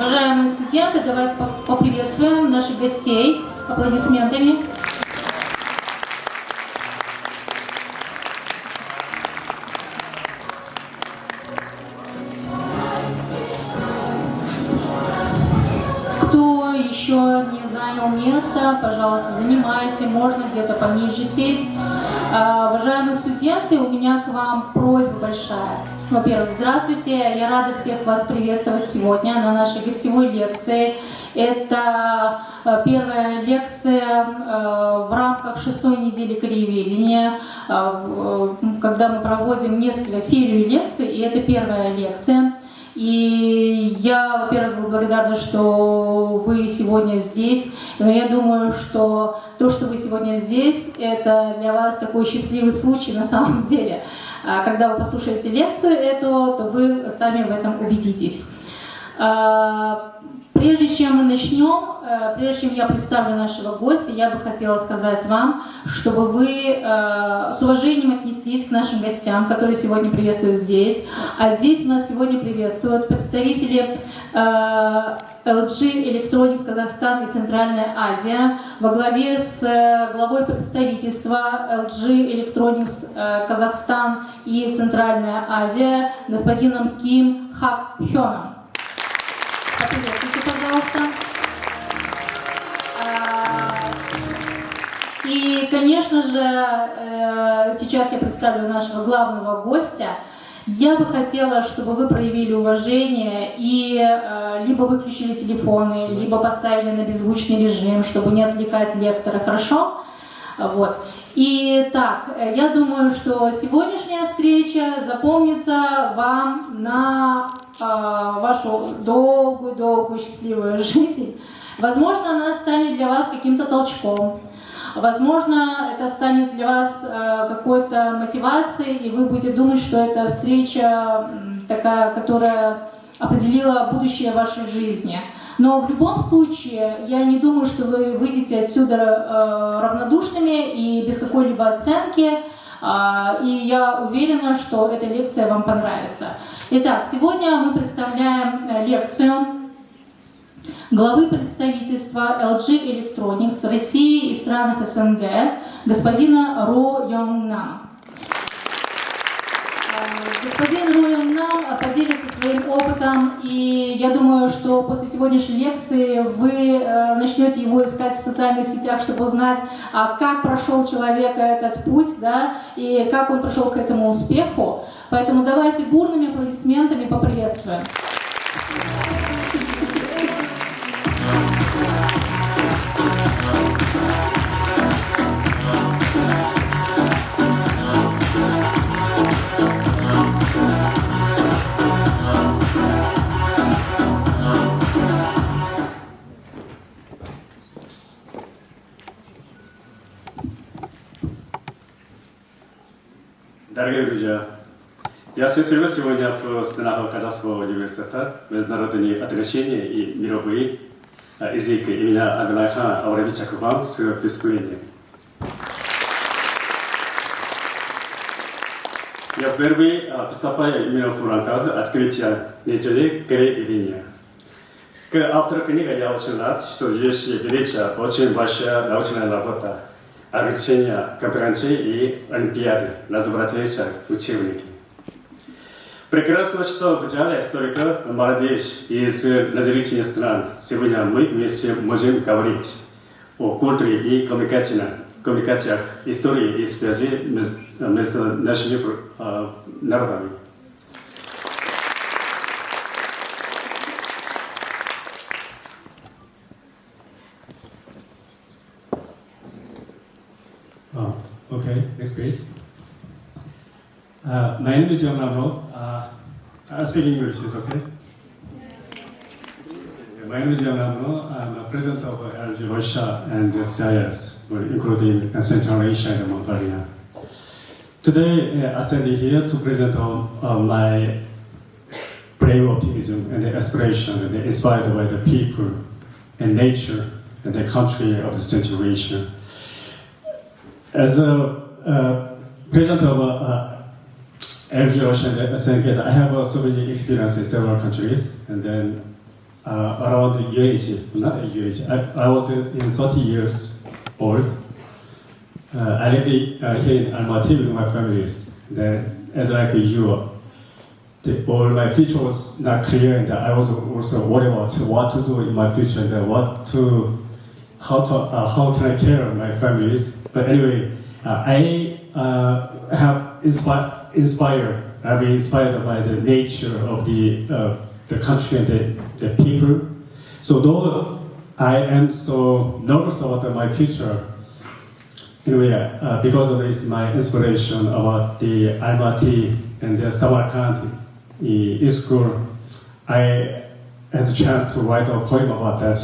Уважаемые студенты, давайте поприветствуем наших гостей аплодисментами. Кто еще не занял место, пожалуйста, занимайте, можно где-то пониже сесть. Уважаемые студенты, у меня к вам просьба большая. Во-первых, здравствуйте, я рада всех вас приветствовать сегодня на нашей гостевой лекции. Это первая лекция в рамках 6-й недели корееведения, когда мы проводим несколько серию лекций, и это первая лекция. И я, во-первых, благодарна, что вы сегодня здесь, но я думаю, что то, что вы сегодня здесь, это для вас такой счастливый случай на самом деле. Когда вы послушаете лекцию эту, то вы сами в этом убедитесь. Прежде чем мы начнем, прежде чем я представлю нашего гостя, я бы хотела сказать вам, чтобы вы с уважением отнеслись к нашим гостям, которые сегодня приветствуют здесь. А здесь у нас сегодня приветствуют представители LG Electronics Казахстан и Центральная Азия во главе с главой представительства LG Electronics Казахстан и Центральная Азия господином Ким Хак Хёном. Поприветствуйте, пожалуйста. И, конечно же, сейчас я представлю нашего главного гостя. Я бы хотела, чтобы вы проявили уважение и либо выключили телефоны, либо поставили на беззвучный режим, чтобы не отвлекать лектора, хорошо? Вот. И так, я думаю, что сегодняшняя встреча запомнится вам на вашу долгую-долгую счастливую жизнь. Возможно, она станет для вас каким-то толчком. Возможно, это станет для вас какой-то мотивацией, и вы будете думать, что это встреча такая, которая определила будущее вашей жизни. Но в любом случае, я не думаю, что вы выйдете отсюда равнодушными и без какой-либо оценки. И я уверена, что эта лекция вам понравится. Итак, сегодня мы представляем лекцию главы представительства LG Electronics в России и странах СНГ господина Ро Йонг Нам. Господин Ро Йонг Нам поделится своим опытом, и я думаю, что после сегодняшней лекции вы начнете его искать в социальных сетях, чтобы узнать, как прошел человек этот путь, да, и как он пришел к этому успеху. Поэтому давайте бурными аплодисментами поприветствуем. Дорогие друзья, я осуществил сегодня в стенах Казахского университета международные отношения и мировые языки имени Абилайхана Ауравича к вам с выступлением. Я впервые выступаю именно в рамках открытия недели корееведения. Как автор книги я очень рад, что здесь ведется очень большая научная работа. Обучение конференции и олимпиады называется учебники. Прекрасно, что в зале столько молодежь из различных стран. Сегодня мы вместе можем говорить о культуре и коммуникациях, истории и связи между нашими народами. Okay, next page. My name is Young Nam. I speak English, is okay? My name is Young Nam. I'm a president of LG Russia and CIS, including Central Asia and Mongolia. Today, I stand here to present my brave optimism and aspiration and inspired by the people and nature and the country of the Central Asia. As a president of LG Russia and SNK, I have so many experience in several countries, and then around your age, not your age. I was in 30 years old. I lived here in Almaty with my families. Then, as like you, all my future was not clear, and I was also worried about what to do in my future and how can I care my families. But anyway, I have inspired. I've been inspired by the nature of the country and the people. So though I am so nervous about my future, anyway, because of this, my inspiration about the Almaty and the Samarkand in school, I had a chance to write a poem about that.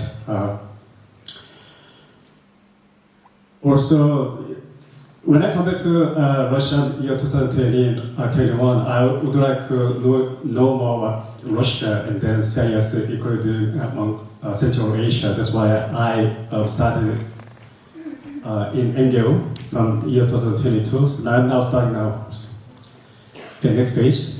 Also, when I come back to Russia in year 2021, I would like to know more about Russia and then CIS including among Central Asia. That's why I started in NGO from year 2022. So I'm now starting now. Okay, next page.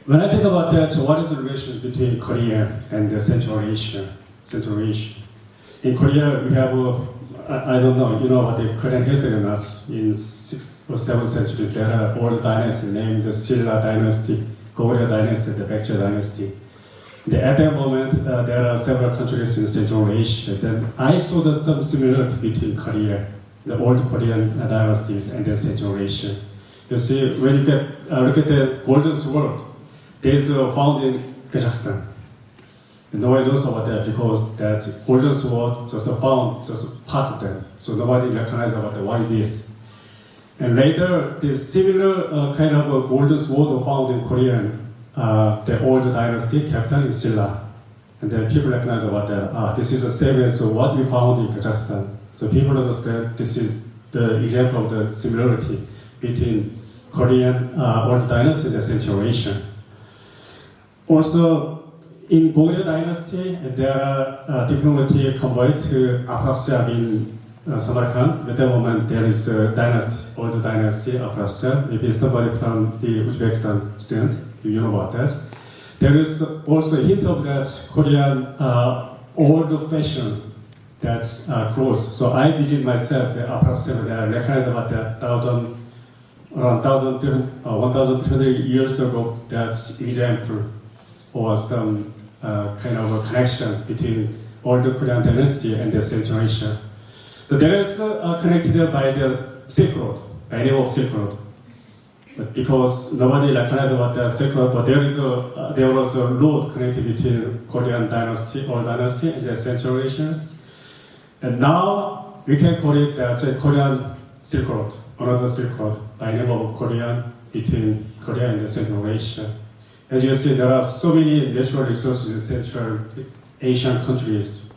When I think about that, what is the relation between Korea and Central Asia? In Korea, we have, I don't know, you know about the Korean history or not? In 6th or 7th centuries, there are old dynasties named the Silla dynasty, Goryeo dynasty, the Baekje dynasty. At that moment, there are several countries in Central Asia. Then I saw some similarity between Korea, the old Korean dynasties, and then Central Asia. You see, when you look at the Golden Sword, there's found in Kazakhstan. And nobody knows about that because that Golden Sword just found just part of them. So nobody recognizes about that. What is this? And later, the similar kind of a Golden Sword found in Korean, the old dynasty capital in Silla. And then people recognize about that. This is the same as what we found in Kazakhstan. So people understand this is the example of the similarity between Korean old dynasty and Central Asia. Also, in Goryeo dynasty, there are diplomatic convoy to Afrasiab in Samarkand. At that moment, there is a dynasty, old dynasty, Afrasiab. Maybe somebody from the Uzbekistan student, you know about that. There is also a hint of that Korean old fashions that clothes. So I visit myself the Afrasiab. I recognize about that around 1,300 years ago. That's example or some kind of a connection between old Korean dynasty and the Central Asia. So there is connected by the Silk Road, by name of Silk Road. But because nobody recognizes about the Silk Road, but there was a road connected between Korean dynasty, old dynasty, and the Central Asians. And now we can call it the Korean Silk Road, another Silk Road, by name of Korean, between Korea and the Central Asia. As you see, there are so many natural resources in Central Asian countries,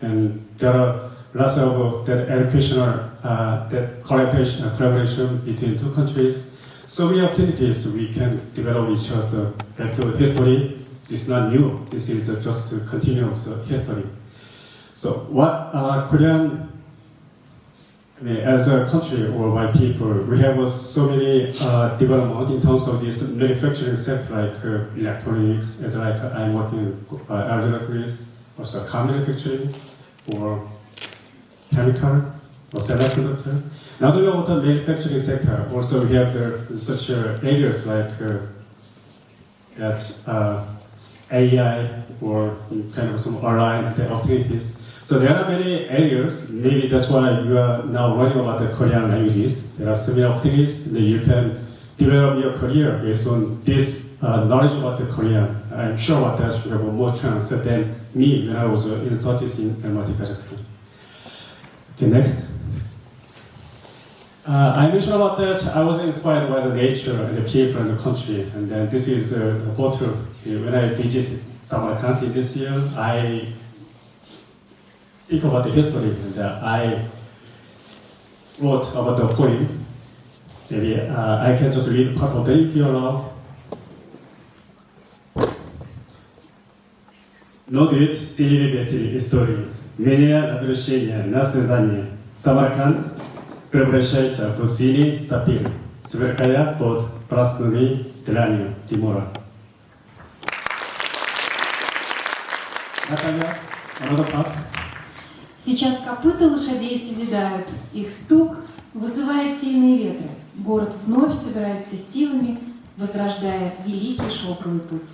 and there are lots of that educational that collaboration between two countries. So many opportunities we can develop each other. Back to history, this is not new. This is just a continuous history. So what Korean, as a country or by people, we have so many development in terms of this manufacturing sector, like electronics, as like I'm working with electronics, also car manufacturing, or chemical, or semiconductor. Not only about the manufacturing sector, also we have such areas like AI or kind of some online opportunities. So there are many areas, maybe that's why you are now learning about the Korean languages. There are so many opportunities that you can develop your career based on this knowledge about the Korean. I'm sure about that you have more chance than me when I was in 30s in Almaty, Kazakhstan. Okay, next. I mentioned about that I was inspired by the nature and the people and the country. And then this is the photo. When I visited Samarkand this year, I think about the history, and I wrote about the poem. Maybe I can just read part of it if you allow. Нодит синеве истории. Меня разрушение на свидание. Самарканд превращается в синий сапфир, сверкая под красными дланями Тимура. Natalia, another part. Сейчас копыта лошадей созидают, их стук вызывает сильные ветры. Город вновь собирается силами, возрождая великий шелковый путь.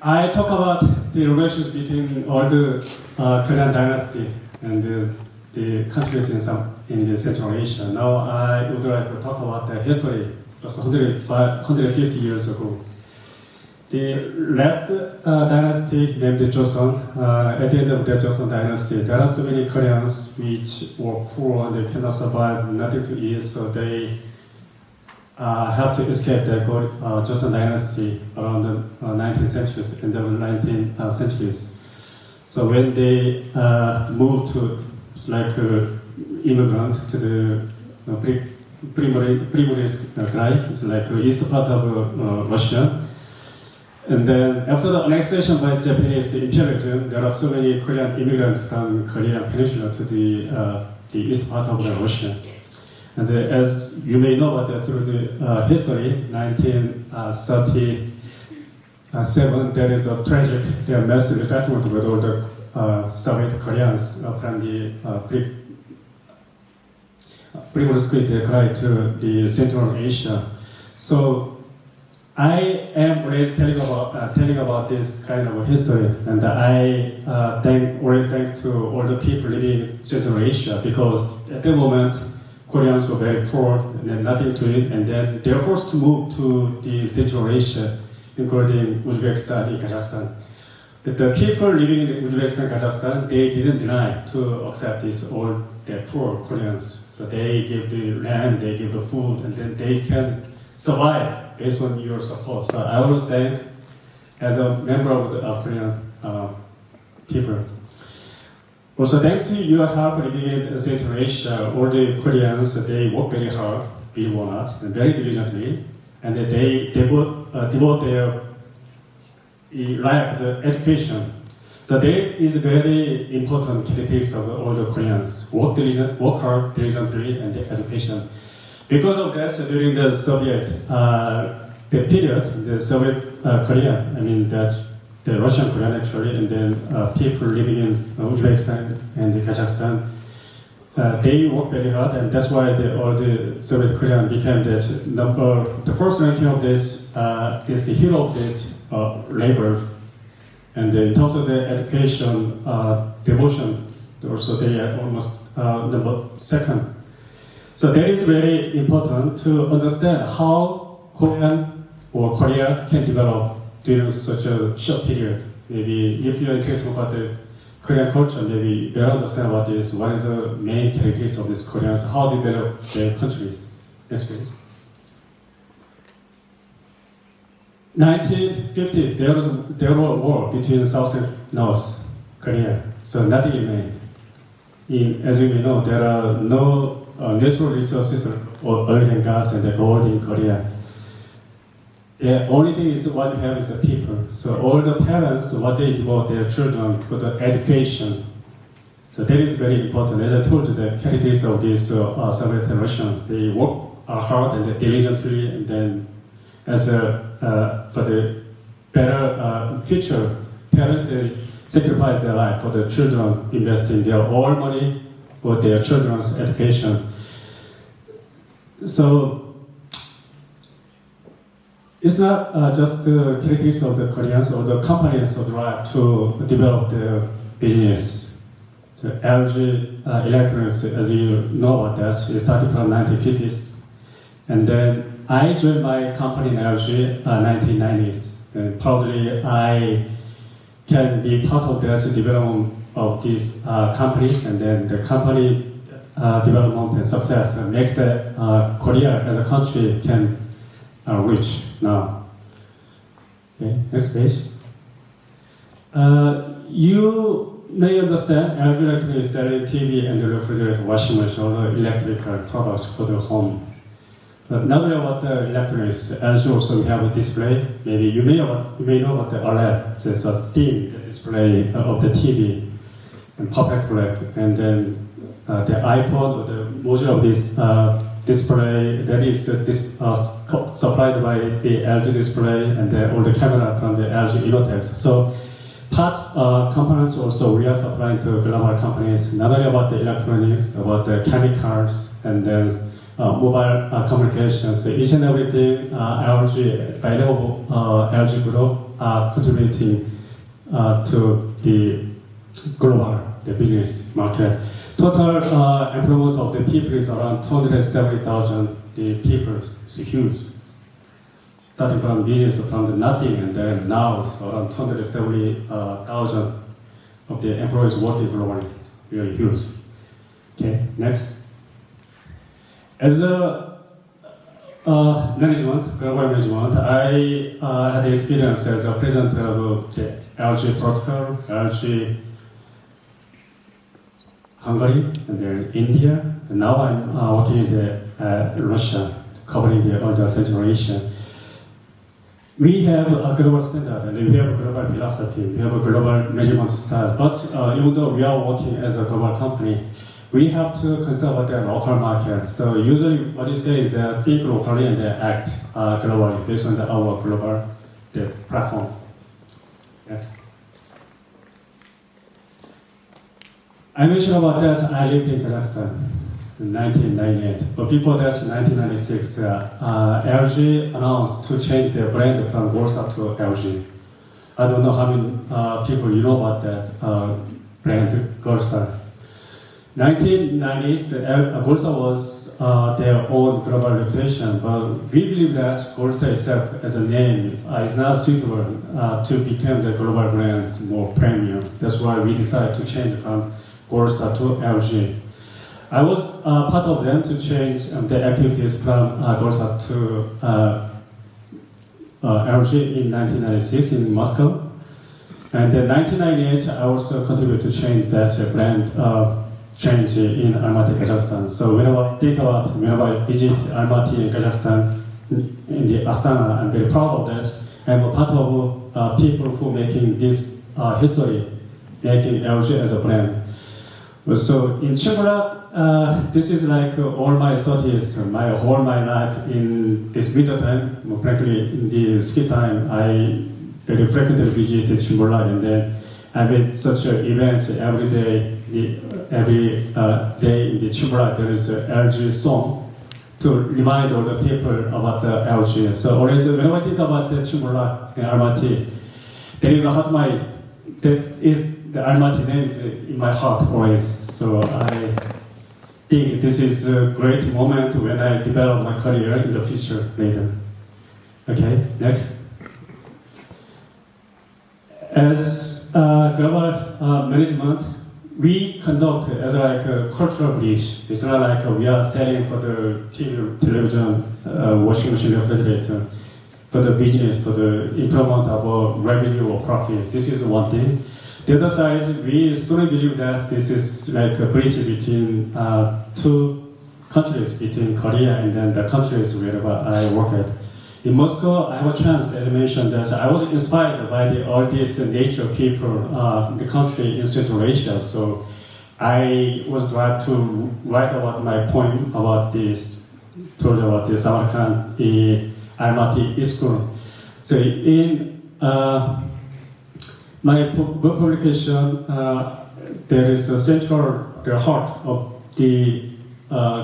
I talk about the relations between all the Korean dynasty and the countries in the Central Asia. Now I would like to talk about the history just 150 years ago. The last dynasty named Joseon, at the end of the Joseon dynasty, there are so many Koreans which were poor and they cannot survive, nothing to eat, so they have to escape the Joseon dynasty around the 19th centuries, in the 19th centuries. So when they moved to like immigrant to the Primorsk Krai, it's like east part of Russia. And then after the annexation by Japanese imperialism, there are so many Korean immigrants from Korean Peninsula to the east part of Russia. And as you may know, but through the history, 1937, there is a tragic, mass resettlement with all the Soviet Koreans from the Primorsk Krai to the Central Asia. So I am always telling about this kind of history, and I always thanks to all the people living in Central Asia, because at the moment Koreans were very poor and had nothing to eat, and then they were forced to move to the Central Asia, including Uzbekistan and Kazakhstan. But the people living in Uzbekistan and Kazakhstan, they didn't deny to accept these all the poor Koreans. So they give the land, they give the food, and then they can survive based on your support. So I always thank, as a member of the Korean people. Also, thanks to your help living in Central Asia, all the Koreans, they work very hard, believe it or not, and very diligently, and they devote their life to education. So there is a very important characteristic of all the Koreans: work hard, diligently, and education. Because of that, during the Soviet the period, the Soviet Korea, I mean that the Russian Korean actually, and then people living in Uzbekistan and Kazakhstan, they work very hard, and that's why all the Soviet Korean became the first ranking of this hero of this labor. And in terms of the education devotion, also they are almost number second. So that is very important to understand how Korea can develop during such a short period. Maybe if you're interested about the Korean culture, maybe you better understand what is the main characteristics of these Koreans, how they develop their countries. Next please. 1950s, there was a war between South and North Korea, so nothing remained. As you may know, there are no natural resources or oil and gas and the gold in Korea. The only thing is what you have is the people. So all the parents, what they devote their children for the education. So that is very important. As I told you, the characteristics of these Soviet Russians, they work hard and diligently, and then for the better future, parents, they sacrifice their life for the children, investing their all money for their children's education. So it's not just the characteristics of the Koreans or the companies who drive to develop their business. So LG Electronics, as you know about that, it started from 1950s, and then I joined my company in LG 1990s, and probably I can be part of the development of these companies, and then the company development and success makes the Korea as a country can reach now. Okay, next page. You may understand LG Electronics is selling TV and refrigerator, washing machine, or electrical products for the home. But not only about the electronics, LG also have a display. Maybe you may know about the OLED. It's a thin display of the TV, and perfect black. And then the iPod or the module of this display that is supplied by the LG display and all the camera from the LG Innotex. So parts components also we are supplying to global companies, not only about the electronics, about the chemicals, and then mobile communications. So each and everything LG, by level LG Group are contributing to the global business market. Total employment of the people is around 270,000 people. It's huge. Starting from business from the nothing, and then now it's around 270,000 of the employees working globally. It's really huge. Okay, next. As a global management, I had experience as a president of the LG Protocol, LG Hungary, and then India, and now I'm working in Russia, covering all the Central Asia. We have a global standard, and we have a global philosophy, we have a global management style, but even though we are working as a global company, we have to consider the local market. So usually what you say is that think locally and act globally based on our global platform. Next. I mentioned about that I lived in Kazakhstan in 1998, but before that, in 1996, LG announced to change their brand from Golsa to LG. I don't know how many people you know about that brand, Golsa. 1990s, Golsa was their own global reputation, but we believe that Golsa itself as a name is not suitable to become the global brands more premium. That's why we decided to change from Golsa to LG. I was part of them to change the activities from Golsa to LG in 1996 in Moscow. And in 1998, I also contributed to change that brand change in Almaty, Kazakhstan. So whenever I think about Egypt, Almaty, and Kazakhstan, in the Astana, I'm very proud of that. I'm a part of people who are making this history, making LG as a brand. So in Chemulak, this is like all my 30s, my whole my life in this winter time. Frankly, in the ski time, I very frequently visited Chemulak, and then I made such events every day. Every day in the Chemulak, there is an LG song to remind all the people about the LG. So always, whenever I think about the Chemulak and Almaty, there is a heart that is the Almaty name is in my heart always. So I think this is a great moment when I develop my career in the future later. Okay, next. As global management, we conduct as like a cultural bridge. It's not like we are selling for the TV, television, washing machine, refrigerator, for the business, for the improvement of revenue or profit. This is one thing. The other side, we strongly believe that this is like a bridge between two countries, between Korea and then the countries wherever I work at. In Moscow, I have a chance, as I mentioned, that I was inspired by all these nature people in the country in Central Asia. So I was glad to write about my poem about this, told about the Samarkand in Almaty school. So in my book publication, there is a central heart of the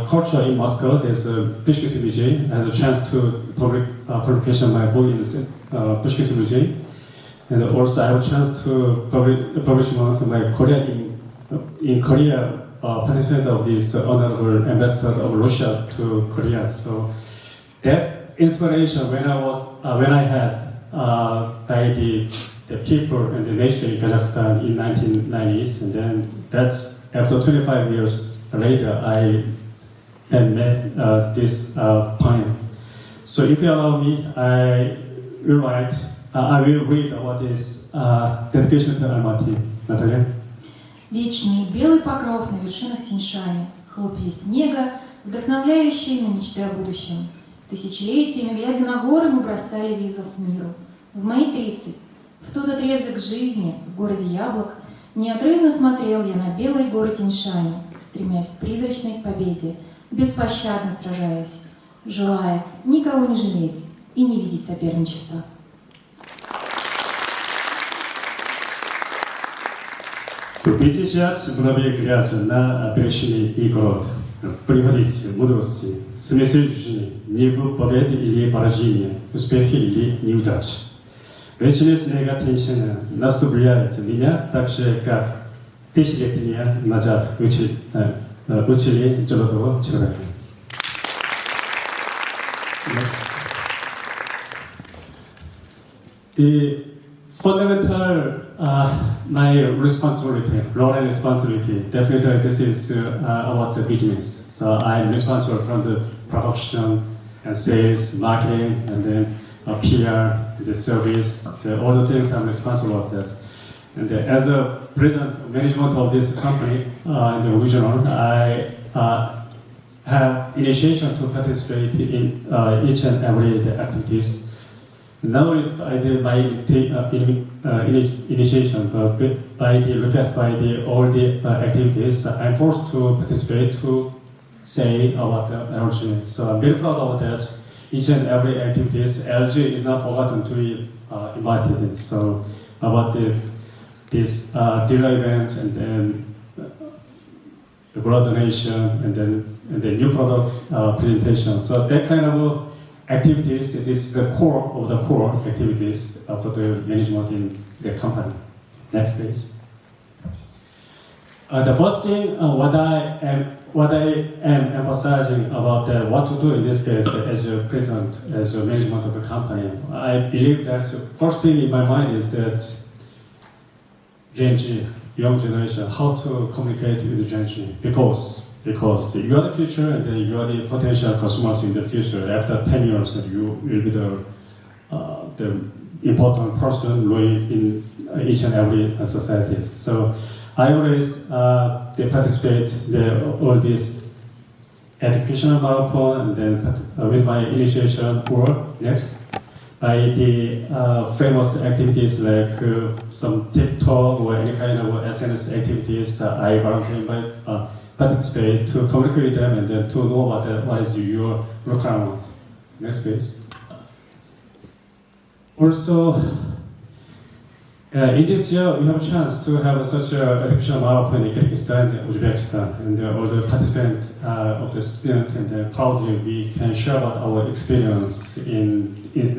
culture in Moscow. There's a Pushkin Muzey. I had a chance to publication my book in Pushkin Muzey, and also I have a chance to publish my Korea in Korea. Participant of this honorable ambassador of Russia to Korea. So that inspiration when I had by the people and the nation in Kazakhstan in 1990s, and then that after 25 years later I had made this poem. So if you allow me, I will read about this dedication to Almaty. Natalia? Вечный белый покров на вершинах Тянь-Шаня, хлопья снега, вдохновляющие на мечты о будущем. Тысячелетиями, глядя на горы, мы бросали вызов миру. В мои 30, в тот отрезок жизни, в городе яблок, неотрывно смотрел я на белые горы Тянь-Шаня, стремясь к призрачной победе. беспощадно сражаясь, желая никого не жалеть и не видеть соперничества. Притечать муравей грязью на обреченный и голод. Приходите мудрости, смысл жизни, не в победе или поражении, успехи или неудачи. Вечность негативщины наступляет меня так же, как тысячелетия назад учили золотого человека. The fundamental my responsibility, role and responsibility, definitely this is about the business. So I'm responsible from the production and sales, marketing, and then PR, the service, all the things I'm responsible for that. And as a president management of this company in the regional, I have initiation to participate in each and every activities. Not only by my initiation, but by the request by all the activities, I'm forced to participate to say about the LG. So I'm very proud of that. Each and every activities, LG is not forgotten to be invited in. So about this dealer event and then the blood donation and then the new products presentation. So that kind of activities, this is the core of the core activities for the management in the company. Next page. The first thing, what I am emphasizing about what to do in this case as a president, as a management of the company, I believe that the first thing in my mind is that Gen Z, young generation, how to communicate with Gen Z, because you are the future and then you are the potential consumers in the future. After 10 years, you will be the important person in each and every society. So I always participate all these educational marathon and then with my initiation work next by the famous activities like some TikTok or any kind of SNS activities. I volunteer participate to communicate with them and then to know what is your requirement. Next page. Also, in this year, we have a chance to have such an educational marathon in Kyrgyzstan and Uzbekistan, and all the participants of the student, and proudly we can share about our experience in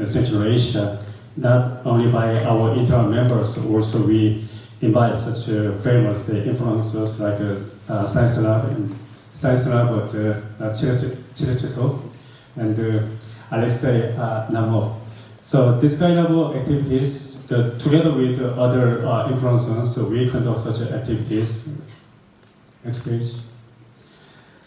Central Asia, not only by our internal members, also we invite such famous influencers like Science Lab at Cherechesov and Alexei Namov. So this kind of activities, together with other influencers, we conduct such activities. Next page.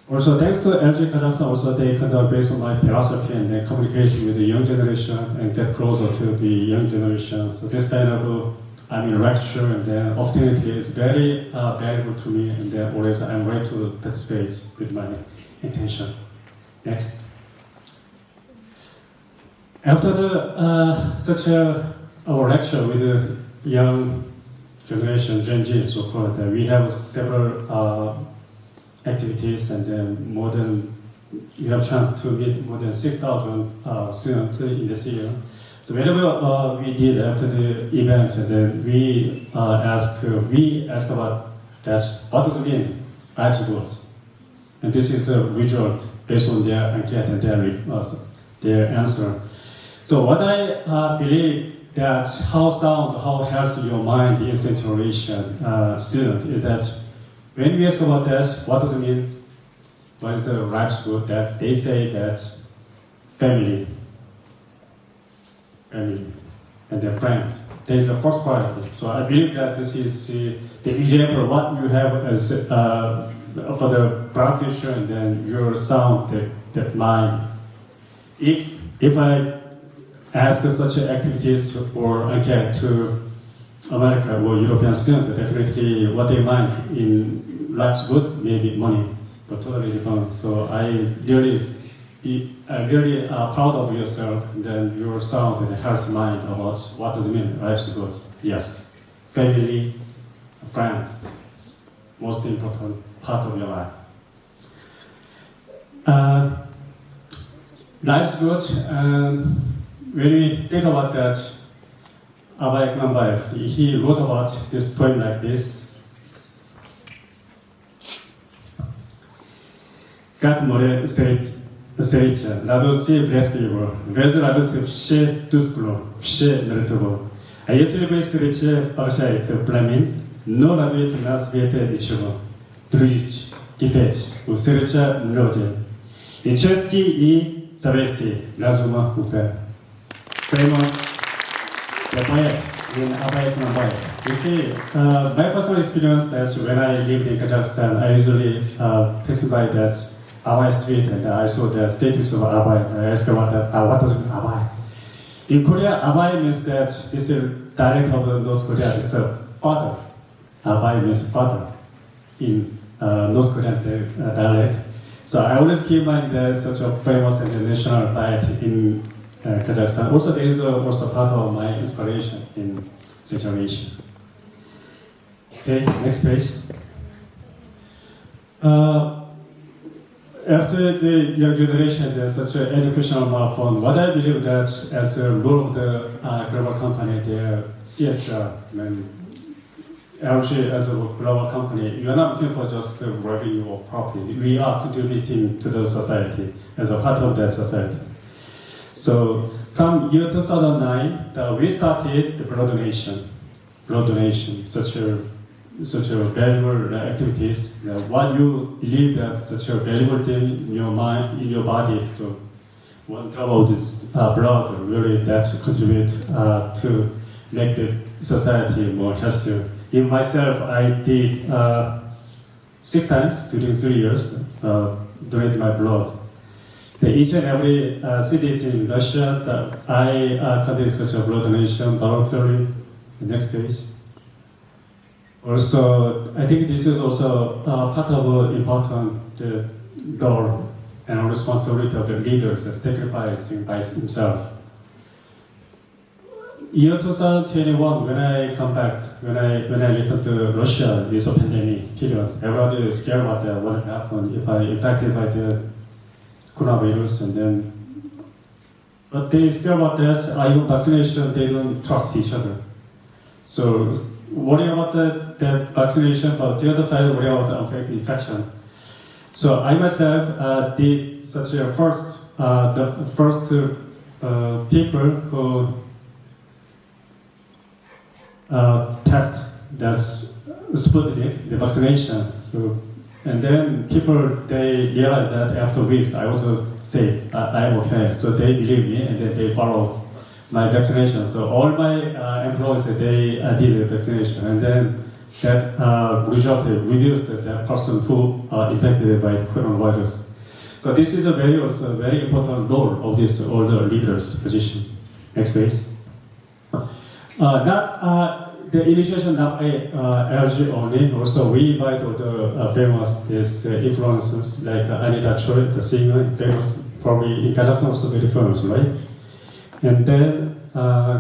Also, thanks to LG Kazakhstan, also they conduct based on my philosophy and they communicate with the young generation and get closer to the young generation. So this kind of lecture and then opportunity is very valuable to me, and then always I'm ready to participate with my intention. Next. After such our lecture with the young generation, Gen Z, so-called, we have several activities, and then you have a chance to meet more than 6,000 students in this year. So whenever we did after the event, then we ask about that, what does it mean, life's good? And this is a result based on their enquete and their answer. So what I believe that how sound, how healthy your mind in Central Asian student is that when we ask about that, what does it mean? What is life's good? That they say that family and their friends. There is a first priority. So I believe that this is the example of what you have as for the bright future, and then your sound, that mind. If I ask such activities or enquete to America or European students, definitely what they mind in life's good, maybe money, but totally different. So I really proud of yourself, and then your sound and health mind about what does it mean, life's good. Yes, family, friend, it's most important part of your life. Life's good, and when we think about that, Abhay Klambaev, he wrote about this poem like this. Как море встреча, радости блескливо, без радости все тускло, все мертво. А если бы встреча поражает пламень, но радует нас ветер ничего. Дружить, кипеть, встреча мелодия. И чести, и зависти разума упер. Famous the poet in Abhay Klambaev. You see, my personal experience is when I lived in Kazakhstan, I usually passing by that Abhay street and I saw the statues of Abhay. I asked what does it mean Abhay? In Korea, Abhay means that this is dialect of North Korea. It's a father. Abhay means father in North Korean dialect. So I always keep in mind that such a famous international dialect in Kazakhstan. Also, there is also part of my inspiration in Central Asia. Okay, next page. After the young generation, there's such an educational marathon. What I believe that as a role of the global company, the CSR, LG as a global company, you are not looking for just the revenue or profit. We are contributing to the society as a part of that society. So from year 2009, we started the blood donation, such a valuable activities. What you believe that such a valuable thing in your mind, in your body. So one drop of this blood really that contribute to make the society more healthier. In myself, I did 6 times during 3 years, donate my blood. Each and every cities in Russia, I conduct such a blood donation voluntarily. Next page. Also, I think this is also part of important role and responsibility of the leaders sacrificing by himself. Year 2021, when I come back, when I returned to Russia, this pandemic period, everybody is scared about what will happen if I infected by the coronavirus, and then, but they scared about that. Even vaccination, they don't trust each other. So worry about the vaccination, but the other side worry about the infection. So I myself did such a the first people who test that's Sputnik, the vaccination. So, and then people, they realize that after weeks I also say I'm okay. So they believe me and then they follow my vaccination. So all my employees, they did the vaccination, and then that resulted reduced the person who infected by the coronavirus. So this is a very important role of this older leaders position. Next page. The initiation not LG only. Also, we invite all the famous influencers like Anita Choi, the singer, famous, probably in Kazakhstan also very famous, right? And then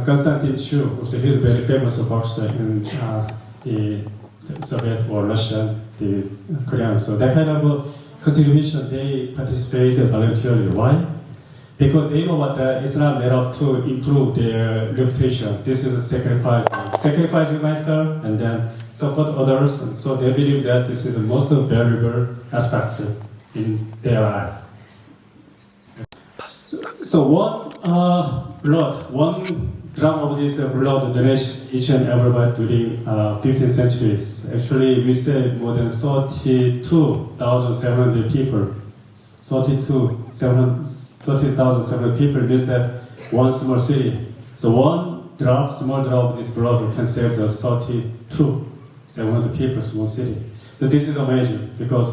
Konstantin Chu, also he's a very famous boxer in the Soviet or Russian, the Korean. So that kind of contribution, they participate voluntarily. Why? Because they know what it's not made up to improve their reputation. This is a sacrificing myself and then support others. And so they believe that this is the most valuable aspect in their life. So one drop of this blood donation each and everybody during 15th centuries. Actually, we saved more than 32,700 people. 30,700 people means that one small city. So one small drop of this blood can save the 32,700 people, small city. So this is amazing, because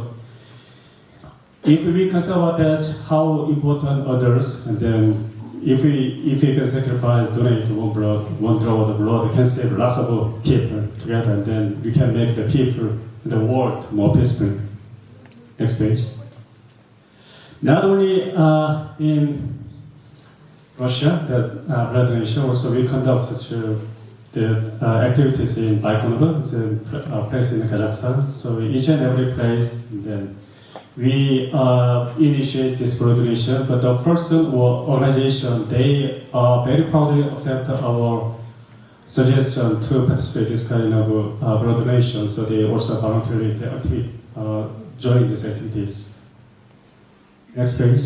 if we consider about that, how important others, and then if we can sacrifice, donate one drop of the blood, it can save lots of people together, and then we can make the people in the world more peaceful. Next page. Not only in Russia, the blood donation, also we conduct such the activities in Baikonur, it's a place in Kazakhstan. So each and every place, then we initiate this coordination, but the person or organization, they very proudly accept our suggestion to participate in this kind of coordination, so they also voluntarily join these activities. Next page.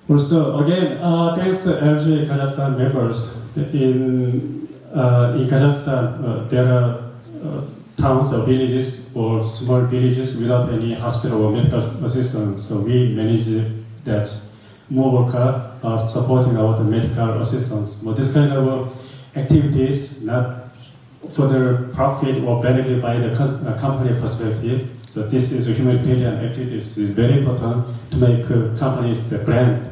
Also, again, thanks to LG Kazakhstan members, in Kazakhstan, there are towns or villages or small villages without any hospital or medical assistance. So we manage that mobile car supporting our medical assistance. But this kind of activities, not for the profit or benefit by the company perspective. So this is a humanitarian activities. It's very important to make companies the brand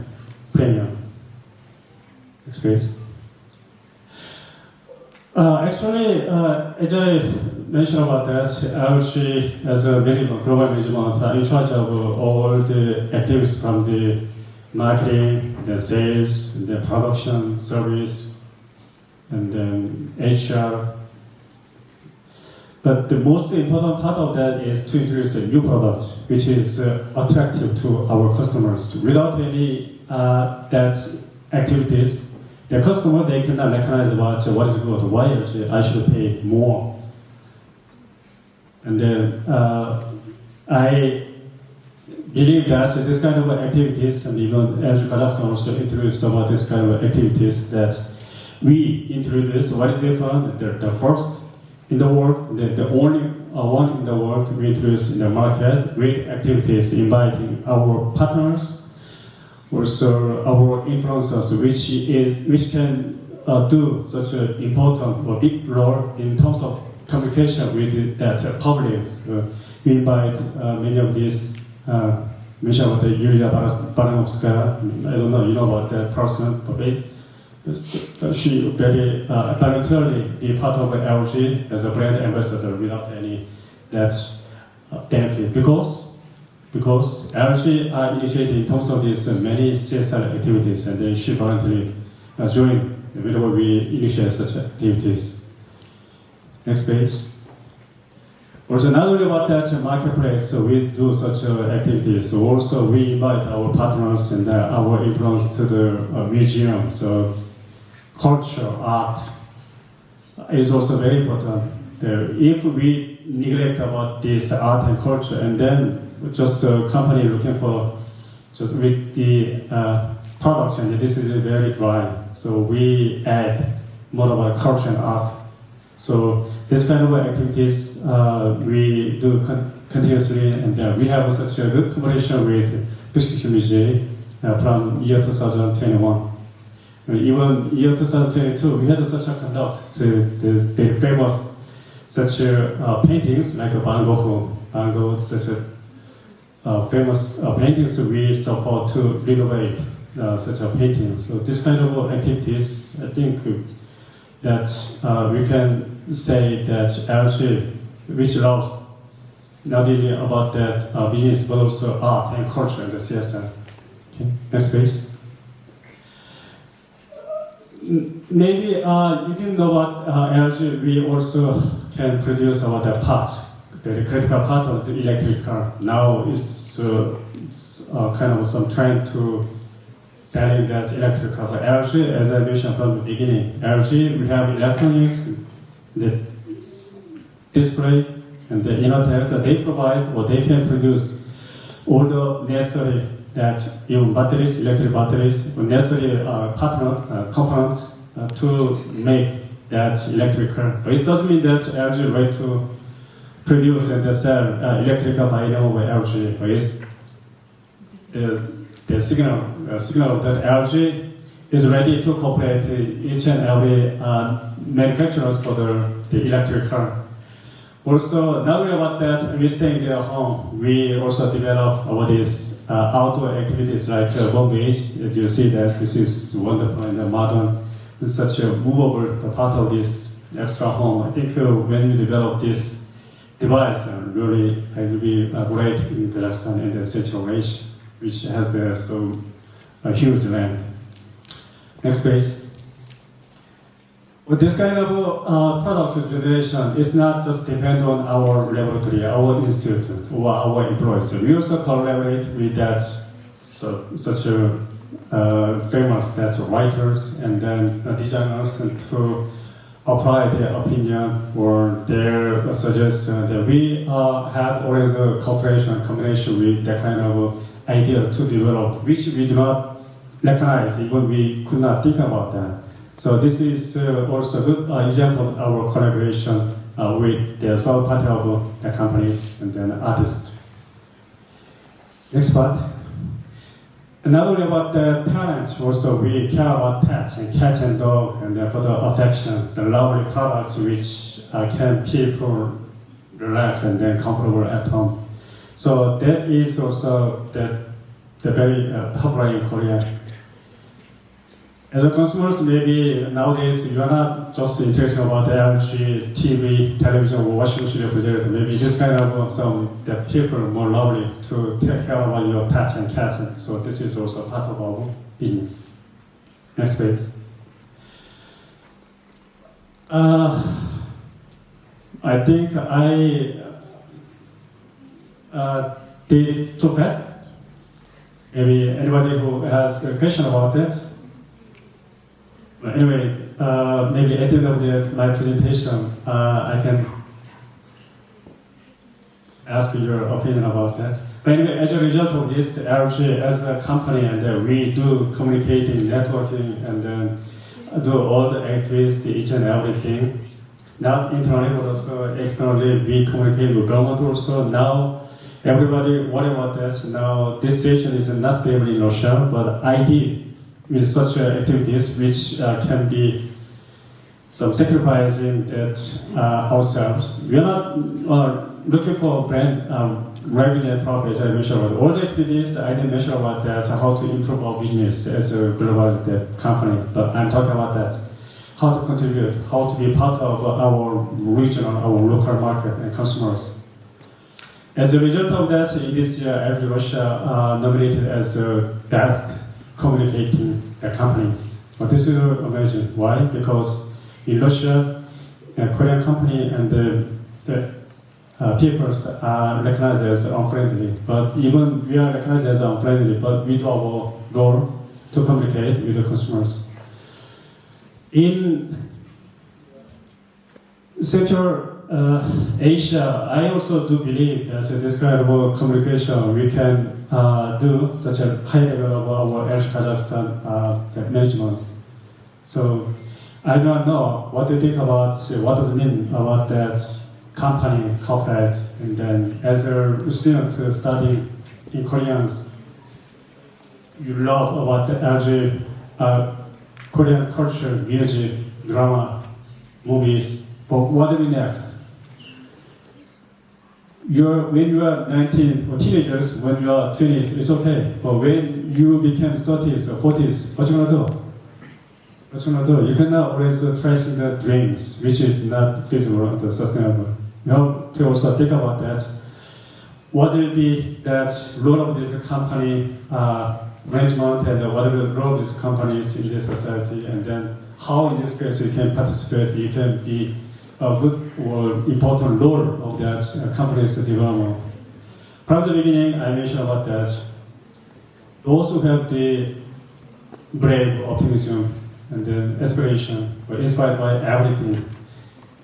premium. Next page. Actually, as I mentioned about that, LG as a global management in charge of all the activities from the marketing, the sales, the production, service, and then HR. But the most important part of that is to introduce a new product, which is attractive to our customers. Without any that activities, the customer, they cannot recognize what is good, why I should pay more. And then I believe that this kind of activities, and even LG Kazakhstan also introduced some of this kind of activities that we introduced. What is different? The first in the world, the only one in the world we introduce in the market with activities inviting our partners, also our influencers, which can do such an important or big role in terms of communication with that public. We invite many of these. Mentioned about Yulia Baranovskaya. I don't know, you know about that person, but she very voluntarily be part of LG as a brand ambassador without any that benefit because LG initiated in terms of these many CSR activities, and then she voluntarily joined whenever we initiate such activities. Next page. Also, not only about that marketplace, so we do such activities. So also we invite our partners and our influence to the museum. So culture, art is also very important. If we neglect about this art and culture, and then just a company looking for just with the products, and this is very dry. So we add more about culture and art. So this kind of activities we do continuously, and we have such a good collaboration with Pushkin Museum from year 2021. Even year 2022, we had such a conduct. So there's been famous such paintings like Van Gogh, such a famous paintings we support to renovate such a painting. So this kind of activities, I think that we can say that LG, which loves not only about that business but also art and culture and the CSR. Okay, next page. Maybe you didn't know about LG. We also can produce about the parts, the critical part of the electric car. Now it's kind of some trend to selling that electric car. But LG, as I mentioned from the beginning, LG, we have electronics, the display, and the inverters that they provide, or they can produce all the necessary that even batteries, electric batteries, or necessary components to make that electric car. But it doesn't mean that LG is ready to produce and sell electric car by now by LG. But it's the signal that LG is ready to cooperate each and every manufacturers for the electric car. Also, not only about that, we stay in their home. We also develop our these outdoor activities like bomb beach. You see that this is wonderful and modern. It's such a movable part of this extra home. I think when you develop this device, really it will be great in Kazakhstan and the Central Asia, which has there so a huge land. Next page. Well, this kind of product generation is not just depend on our laboratory, our institute, or our employees. We also collaborate with that such famous that's writers and then designers and to apply their opinion or their suggestion. That we have always a cooperation and combination with that kind of idea to develop, which we do not recognize, even we could not think about that. So this is also a good example of our collaboration with the third party of the companies and then artists. Next part. And not only about the parents, also we care about pets and cat and dog and for the affections, the lovely products which can people relax and then comfortable at home. So that is also the very popular in Korea. As a consumers, maybe nowadays you are not just interested about the LG, TV, television, or washing machine refrigerator. Maybe this kind of the people more lovely to take care of your pets and cats. And so this is also part of our business. Next page. I think I did too fast. Maybe anybody who has a question about that? Anyway, maybe at the end of my presentation, I can ask your opinion about that. But anyway, as a result of this, LG as a company, and we do communicating, networking, and then do all the activities, each and everything. Not internally, but also externally, we communicate with government also. Now, everybody worry about that. Now, this situation is not stable in Russia, but I did with such activities which can be some sacrificing that ourselves. We are not looking for brand revenue and profit, as I mentioned about all the activities. I didn't mention about that, so how to improve our business as a global company, but I'm talking about that. How to contribute, how to be part of our regional, our local market and consumers. As a result of that, in this year, LG Russia nominated as the best communicating the companies. But this is amazing. Why? Because in Russia, a Korean company and the people are recognized as unfriendly. But even we are recognized as unfriendly, but we do our role to communicate with the consumers. In Central Asia, I also do believe that this kind of communication we can do such a high level of our LG Kazakhstan management. So I don't know what do you think about what does it mean about that company, corporate, and then as a student studying in Koreans, you love about the LG Korean culture, music, drama, movies. But what do we next? When you are 19 or teenagers, when you are 20s, it's okay. But when you become 30s or 40s, what you gonna do? What you gonna do? You cannot always trace the dreams, which is not feasible and sustainable. You have to also think about that. What will be that role of this company management and what will the role of these companies in this society, and then how in this case you can participate, you can be a good or important role of that company's development. From the beginning, I mentioned about that. You also have the brave optimism and then aspiration, or inspired by everything.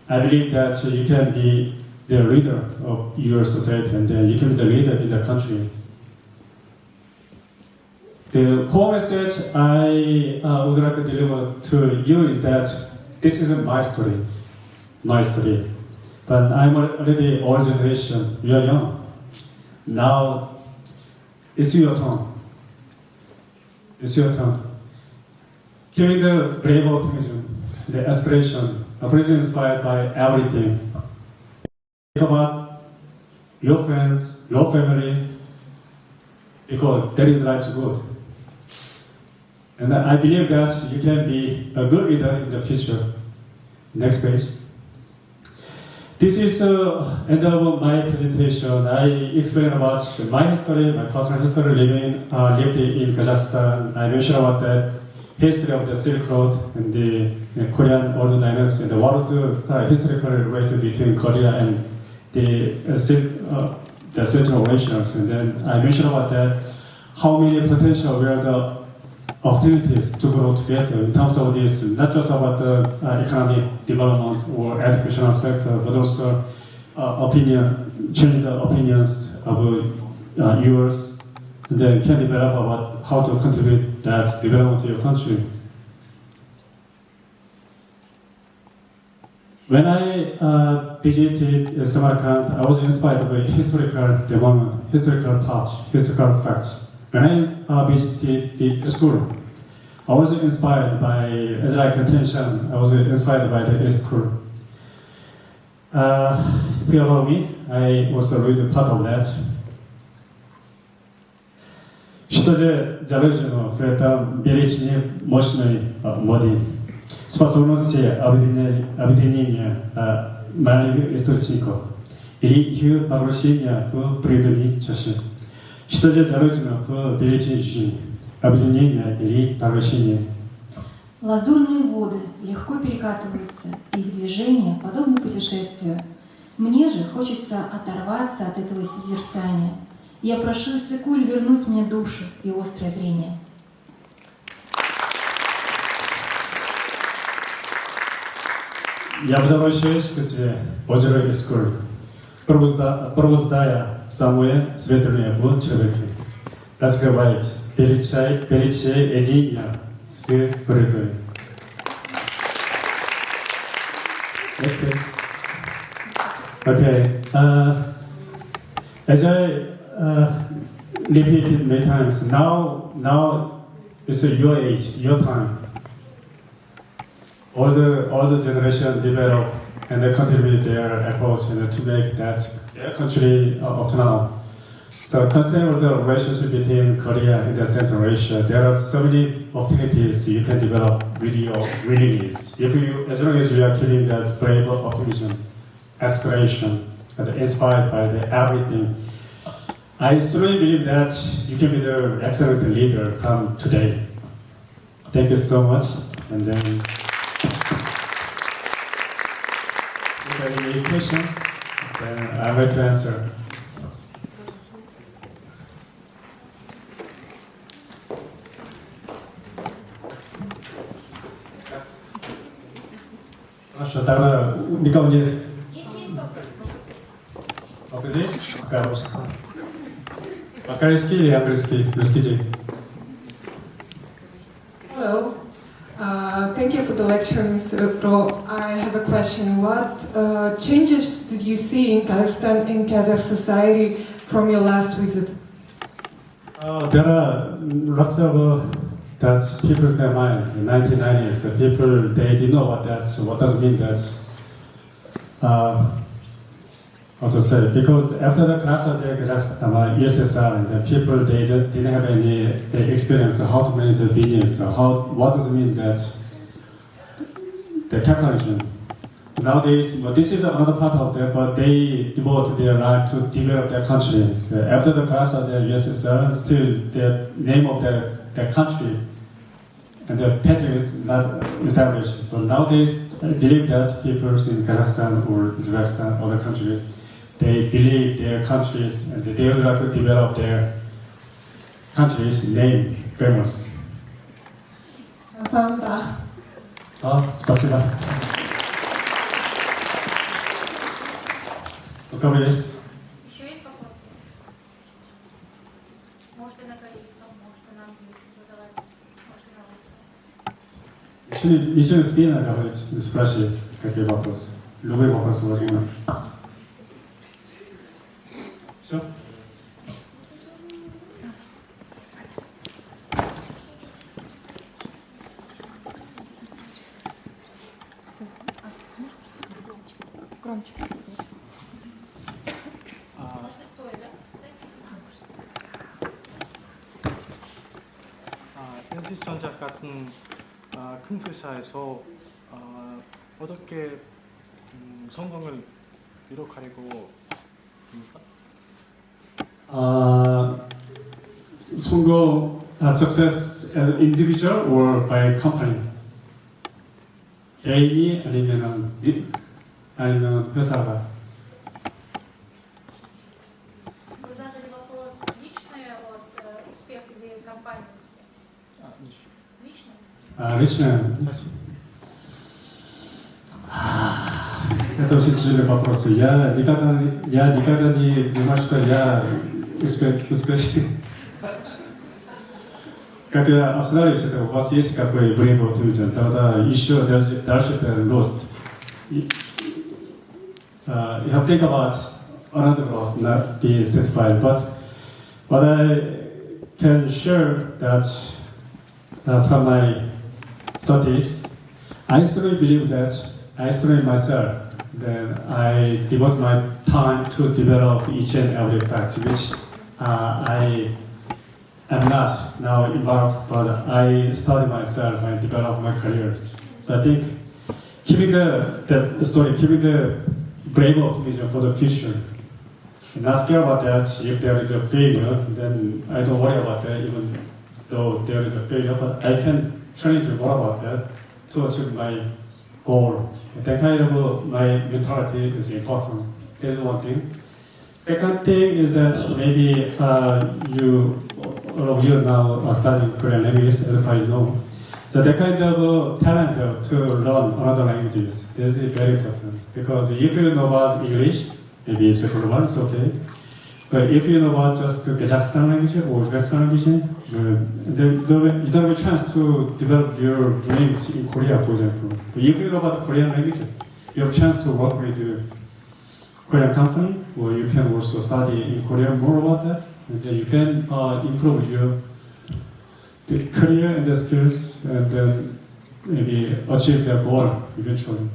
I believe that you can be the leader of your society, and then you can be the leader in the country. The core message I would like to deliver to you is that this isn't my story. But I'm already old generation, you are young. Now, it's your turn. It's your turn. Giving the brave optimism, the aspiration, please inspired by everything. Think about your friends, your family, because that is life's good. And I believe that you can be a good leader in the future. Next page. This is the end of my presentation. I explained about my history, my personal history lived in Kazakhstan. I mentioned about that history of the Silk Road and the Korean old dynasty, and what was the historical relation between Korea and the Central Asians. And then I mentioned about that, how many potential were the opportunities to grow together in terms of this, not just about the economic development or educational sector, but also change the opinions of yours, and then can develop about how to contribute that development to your country. When I visited Samarkand, I was inspired by historical development, historical parts, historical facts. When I visited the school, I was inspired by, as like attention, I was inspired by the school. If you allow me, I also read part of that. Что же заложено в этом величине мощной моды, способности объединения малых источников или их погружения в придуманный чаши. Что же заложено в величине объединения или погружения? Лазурные воды легко перекатываются, их движение подобно путешествию. Мне же хочется оторваться от этого созерцания. Я прошу Иссыкуль вернуть мне душу и острое зрение. Я возвращаюсь к себе, озеро Искуль, пробуждая самое светлое в человеке, раскрывает величие единия с природой. Okay. As I repeated many times, now it's your age, your time. All the generation develop and they contribute their efforts to make that their country up to now. So considering the relationship between Korea and Central Asia, there are so many opportunities you can develop with your willingness. As long as you are keeping that brave optimism, aspiration, and inspired by everything, I strongly believe that you can be the excellent leader come today. Thank you so much. And then, if there are any questions, then I'm ready to answer. Хорошо, тогда никого нет. Есть вопрос. Здесь? По-корейски или английский? Русский. Hello. Thank you for the lecture, Mr. Ro. I have a question. What changes did you see in Kazakhstan, in Kazakh society from your last visit? There are lots of that people's their mind. In 1990s, people they didn't know what that. So what does it mean that? How to say? Because after the collapse of the USSR, and the people they didn't have any experience how to manage the business. What does it mean that the capitalism? Nowadays, but this is another part of that. But they devote their life to develop their countries. After the collapse of the USSR, still the name of the country and the pattern is not established. But nowadays, I believe that people in Kazakhstan or Uzbekistan, other countries, they believe their countries and they would like to develop their country's name famous. 감사합니다. Спасибо. У кого есть? Еще есть вопрос? Можете на корейском, можете на английском задавать, можете на русском. Еще стильно говорить, спрашивать, какие вопросы. Любые вопросы возможны. Все? Громче. LG전자 같은 큰 회사에서 어떻게 성공을 이룩하려고 합니까? 성공 success as an individual or by company? 개인이 아니면 회사가? Вы задали вопрос личный успех или компания успех? Личный? Лично? Это очень тяжелый вопрос. Я никогда не думал, что я успешный. Как я обсуждались, это у вас есть какой brave optimism, тогда еще дальше это lost. You have to think about another loss, not be satisfied. But what I can share that from my studies, I strongly believe that I strengthen myself. Then I devote my time to develop each and every fact, which I am not now involved, but I study myself and develop my careers. So I think keeping keeping the brave optimism for the future. And not scared about that. If there is a failure, then I don't worry about that, even though there is a failure, but I can change more about that to achieve my goal. That kind of my mentality is important. There's one thing. Second thing is that maybe all of you now are studying Korean language, as far as you know. So that kind of talent to learn another languages, this is very important. Because if you know about English, maybe it's a good one, it's okay. But if you know about just the Kazakhstan language or Uzbekistan language, then you don't have a chance to develop your dreams in Korea, for example. But if you know about the Korean language, you have a chance to work with the Korean company, or you can also study in Korea more about that. And then you can improve your career and the skills, and then maybe achieve their goal eventually.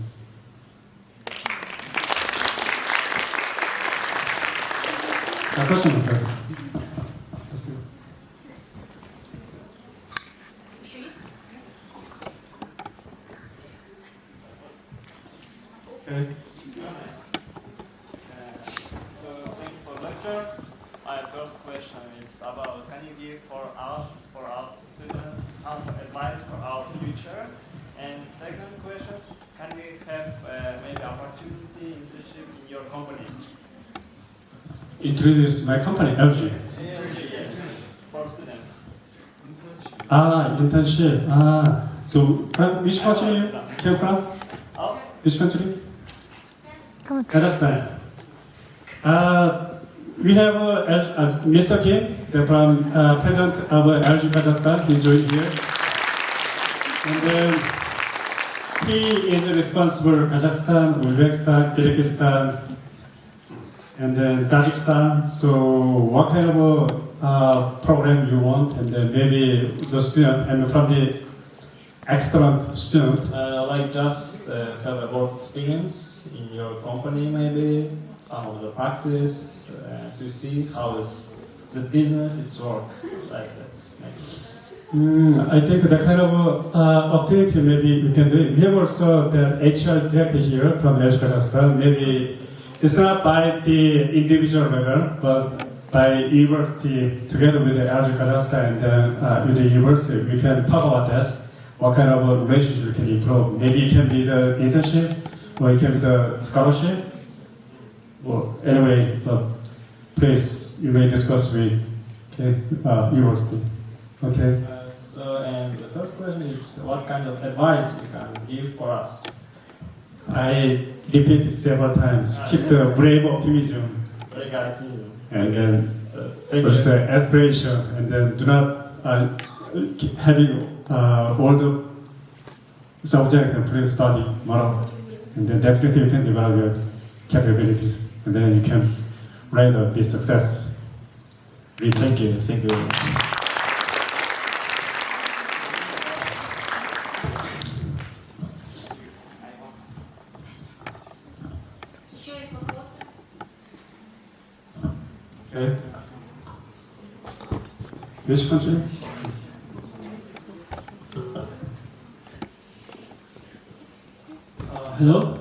Достаточно? Спасибо. Okay. So thank you for the lecture. My first question is about, can you give for us students, some advice for our future? And second question, can we have maybe opportunity internship in your company? Introduce my company, LG. Yes, for students. Internship. So from which country you came from? Oh, Which country? Kazakhstan. We have Mr. Kim, the president of LG Kazakhstan. He joined here. And then he is responsible for Kazakhstan, Uzbekistan, Kyrgyzstan, and then Tajikistan. So what kind of program you want, and then maybe the student, and from the excellent student. like just have a work experience in your company, maybe some of the practice to see how is the business is work like that. I think that kind of activity maybe we can do it. We have also the HR director here from LG Kazakhstan. Maybe it's not by the individual level, but by university together with the LG Kazakhstan and then with the university, we can talk about that. What kind of relationship we can improve? Maybe it can be the internship, or it can be the scholarship. Well, anyway, please, you may discuss with university. Okay. And the first question is, what kind of advice you can give for us? I repeat it several times. Keep the brave optimism. Very good optimism. And then Thank first you. aspiration, and then do not having all the subject and please study more, and then definitely you can develop your capabilities, and then you can rather be successful. Thank you. Thank you. Еще есть вопросы? Okay. Which country? Hello.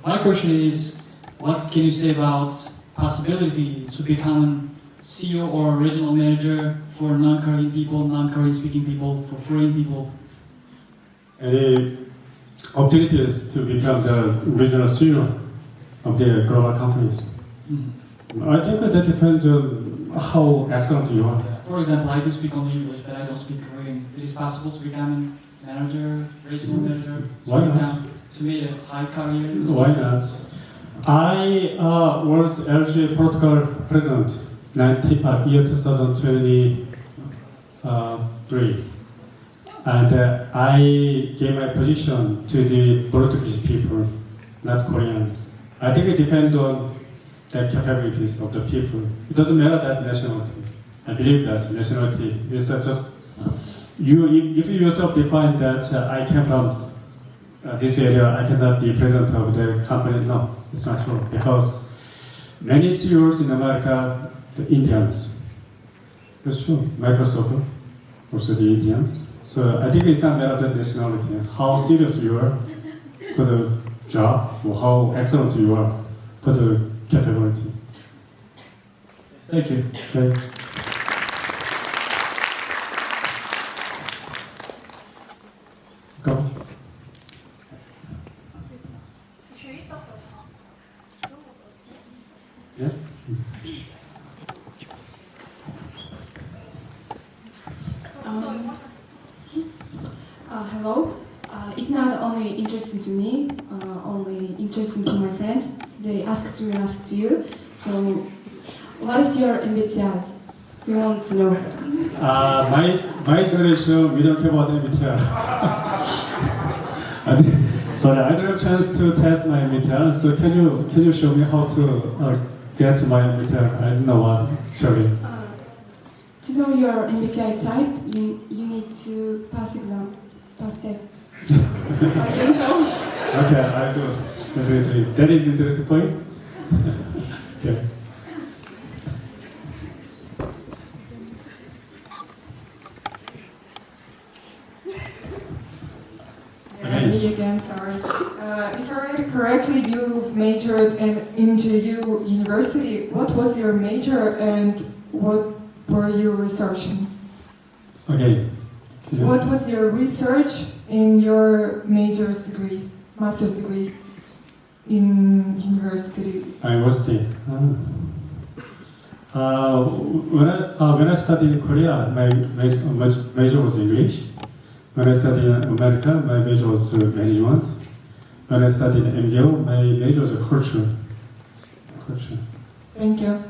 My question is, what can you say about possibility to become CEO or regional manager for non-Korean people, non-Korean speaking people, for foreign people? Any opportunities to become the regional CEO of the global companies? I think that depends on how excellent you are. For example, I do speak only English, but I don't speak Korean. It is possible to become a manager, regional manager, Why not? to make a high career? Why not? I was LG Portugal president year 2023, and I gave my position to the Portuguese people, not Koreans. I think it depends on the capabilities of the people. It doesn't matter that nationality. I believe that nationality is just you. If you yourself define that I came from this area, I cannot be president of the company. No, it's not true, because many CEOs in America, the Indians. That's true. Microsoft, also the Indians. So I think it's not matter of the nationality, how serious you are for the job, or how excellent you are for the capability. Thank you. Okay. Go. Yeah. Hello. It's not only interesting to me, only interesting to my friends. They asked to ask you. So, what is your MBTI? Do you want to know? My generation, we don't care about MBTI. Sorry, I don't have a chance to test my MBTI. So can you show me how to get my MBTI? I don't know what. Sorry. To know your MBTI type, you need to pass exam, pass test. I don't know. Okay, I do. Definitely. That is interesting point. Okay. Me again, sorry. If I read it correctly, you've majored in NJU University. What was your major and what were you researching? Okay. What was your research in your master's degree in university? University. When I studied in Korea, my major was English. When I studied in America, my major was management. When I studied in MGO, my major was culture. Thank you.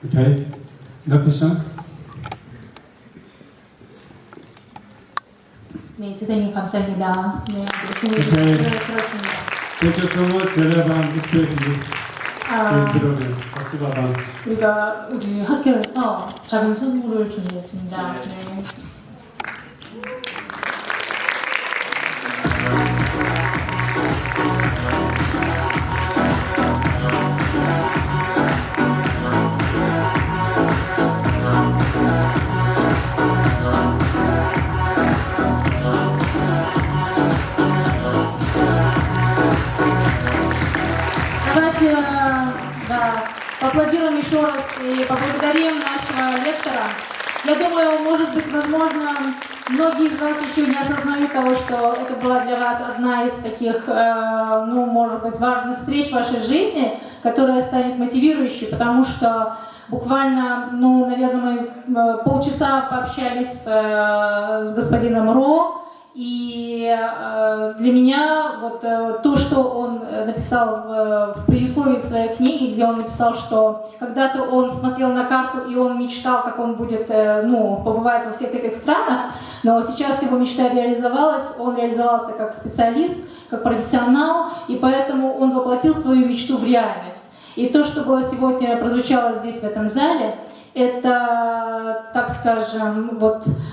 Okay. No questions? 네, 대단히 감사합니다. 네, 오케이. 들었습니다. Thank you so much. 여러분, respect you. спасибо вам. 우리가 우리 학교에서 작은 선물을 준비했습니다. 네. Давайте поаплодируем еще раз и поблагодарим нашего лектора. Я думаю, может быть, возможно, многие из вас еще не осознают того, что это была для вас одна из таких, может быть, важных встреч в вашей жизни, которая станет мотивирующей, потому что буквально, наверное, мы полчаса пообщались с господином Ро, и для меня вот то, что он написал в предисловии к своей книге, где он написал, что когда-то он смотрел на карту и он мечтал, как он будет, побывать во всех этих странах, но сейчас его мечта реализовалась, он реализовался как специалист, как профессионал, и поэтому он воплотил свою мечту в реальность. И то, что было сегодня, прозвучало здесь, в этом зале, это, так скажем,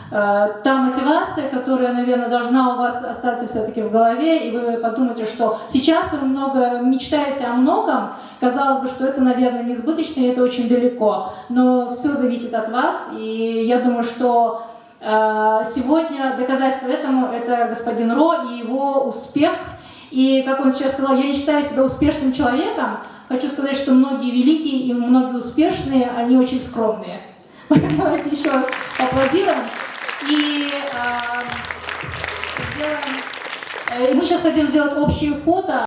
та мотивация, которая, наверное, должна у вас остаться все-таки в голове, и вы подумаете, что сейчас вы много мечтаете о многом, казалось бы, что это, наверное, несбыточно, и это очень далеко, но все зависит от вас, и я думаю, что Сегодня доказательство этому это господин Ро и его успех. И, как он сейчас сказал, я не считаю себя успешным человеком. Хочу сказать, что многие великие и многие успешные, они очень скромные. Давайте еще раз аплодируем. И мы сейчас хотим сделать общее фото.